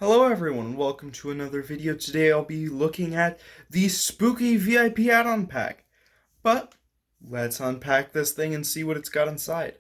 Hello everyone, welcome to another video. Today I'll be looking at the spooky VIP add-on pack. But let's unpack this thing and see what it's got inside.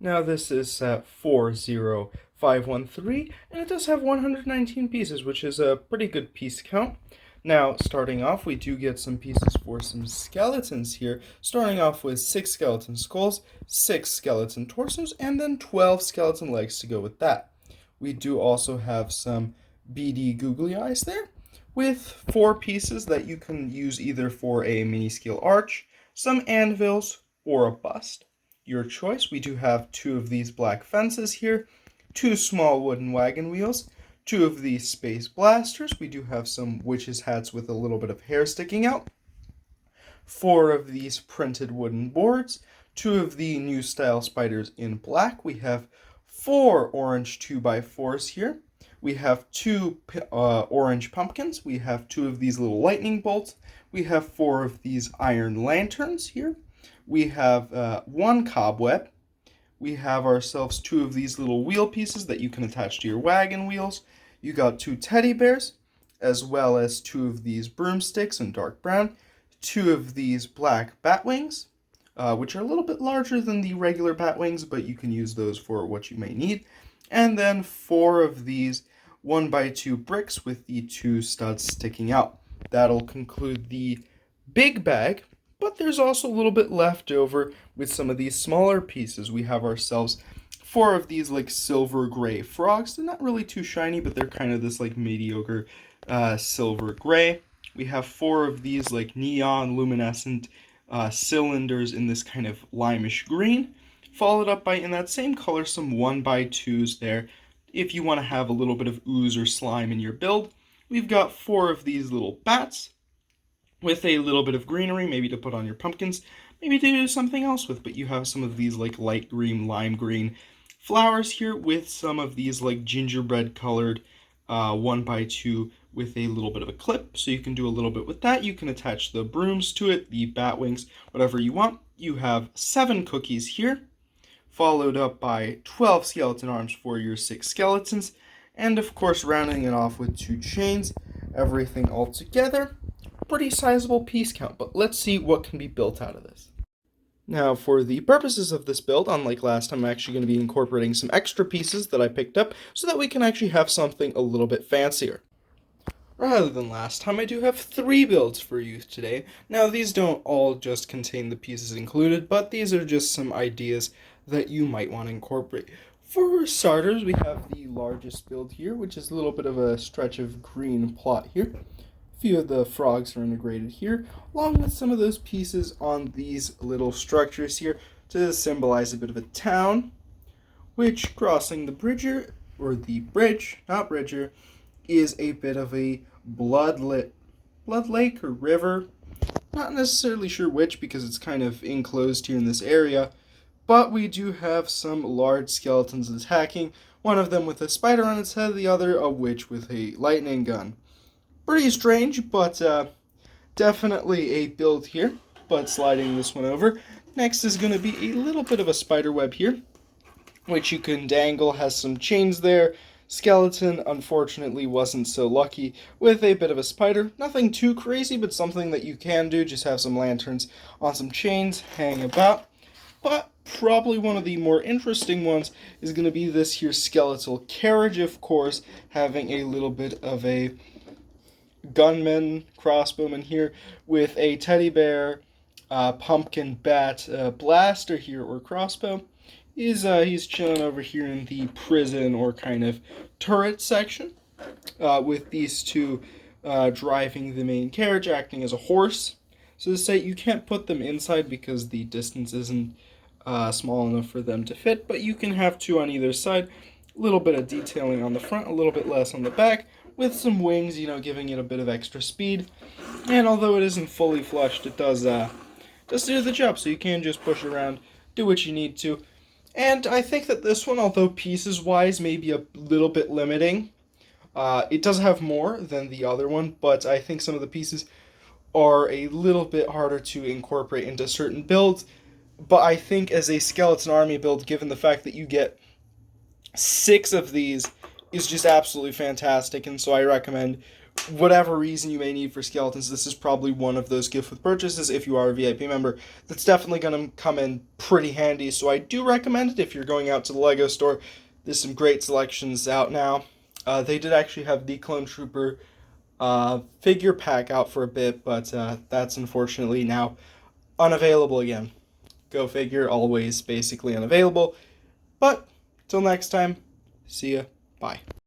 Now this is set 40513 and it does have 119 pieces, which is a pretty good piece count. Now starting off, we do get some pieces for some skeletons here, starting off with 6 skeleton skulls, 6 skeleton torsos, and then 12 skeleton legs to go with that. We do also have some beady googly eyes there, with 4 pieces that you can use either for a mini scale arch, some anvils, or a bust. Your choice. We do have 2 of these black fences here, 2 small wooden wagon wheels, 2 of these space blasters. We do have some witches' hats with a little bit of hair sticking out, 4 of these printed wooden boards, 2 of the new style spiders in black. We have 4 orange 2x4s here. We have 2 orange pumpkins. We have 2 of these little lightning bolts. We have 4 of these iron lanterns here. We have 1 cobweb. We have ourselves 2 of these little wheel pieces that you can attach to your wagon wheels. You got 2 teddy bears, as well as 2 of these broomsticks in dark brown, 2 of these black bat wings, which are a little bit larger than the regular bat wings, but you can use those for what you may need. And then 4 of these 1x2 bricks with the 2 studs sticking out. That'll conclude the big bag, but there's also a little bit left over with some of these smaller pieces. We have ourselves 4 of these like silver gray frogs. They're not really too shiny, but they're kind of this like mediocre silver gray. We have 4 of these like neon luminescent cylinders in this kind of limeish green, followed up by, in that same color, some 1x2s there. If you want to have a little bit of ooze or slime in your build, we've got 4 of these little bats with a little bit of greenery, maybe to put on your pumpkins, maybe to do something else with, but you have some of these like light green, lime green flowers here with some of these like gingerbread colored 1x2 with a little bit of a clip, so you can do a little bit with that. You can attach the brooms to it, the bat wings, whatever you want. You have 7 cookies here, followed up by 12 skeleton arms for your 6 skeletons, and of course rounding it off with 2 chains. Everything all together, pretty sizable piece count, but let's see what can be built out of this. Now, for the purposes of this build, unlike last time, I'm actually going to be incorporating some extra pieces that I picked up so that we can actually have something a little bit fancier. Rather than last time, I do have 3 builds for you today. Now, these don't all just contain the pieces included, but these are just some ideas that you might want to incorporate. For starters, we have the largest build here, which is a little bit of a stretch of green plot here. A few of the frogs are integrated here, along with some of those pieces on these little structures here to symbolize a bit of a town, which crossing the bridger, or the bridge, not bridger, is a bit of a blood lake or river. Not necessarily sure which because it's kind of enclosed here in this area, but we do have some large skeletons attacking, one of them with a spider on its head, the other a witch with a lightning gun. Pretty strange, but definitely a build here, but sliding this one over. Next is going to be a little bit of a spider web here, which you can dangle, has some chains there. Skeleton, unfortunately, wasn't so lucky with a bit of a spider. Nothing too crazy, but something that you can do. Just have some lanterns on some chains, hang about. But probably one of the more interesting ones is going to be this here skeletal carriage, of course, having a little bit of a gunman, crossbowman here with a teddy bear, pumpkin bat, blaster here, or crossbow. He's chilling over here in the prison or kind of turret section, with these 2 driving the main carriage, acting as a horse. So to say, you can't put them inside because the distance isn't small enough for them to fit, but you can have 2 on either side. A little bit of detailing on the front, a little bit less on the back, with some wings, giving it a bit of extra speed. And although it isn't fully flushed, it does do the job, so you can just push around, do what you need to. And I think that this one, although pieces-wise may be a little bit limiting, it does have more than the other one, but I think some of the pieces are a little bit harder to incorporate into certain builds. But I think as a skeleton army build, given the fact that you get 6 of these is just absolutely fantastic, and so I recommend whatever reason you may need for skeletons, this is probably one of those gift with purchases if you are a VIP member that's definitely going to come in pretty handy. So I do recommend it if you're going out to the Lego store. There's some great selections out now. They did actually have the Clone Trooper figure pack out for a bit, but that's unfortunately now unavailable again. Go figure, always basically unavailable. But till next time, see ya. Bye.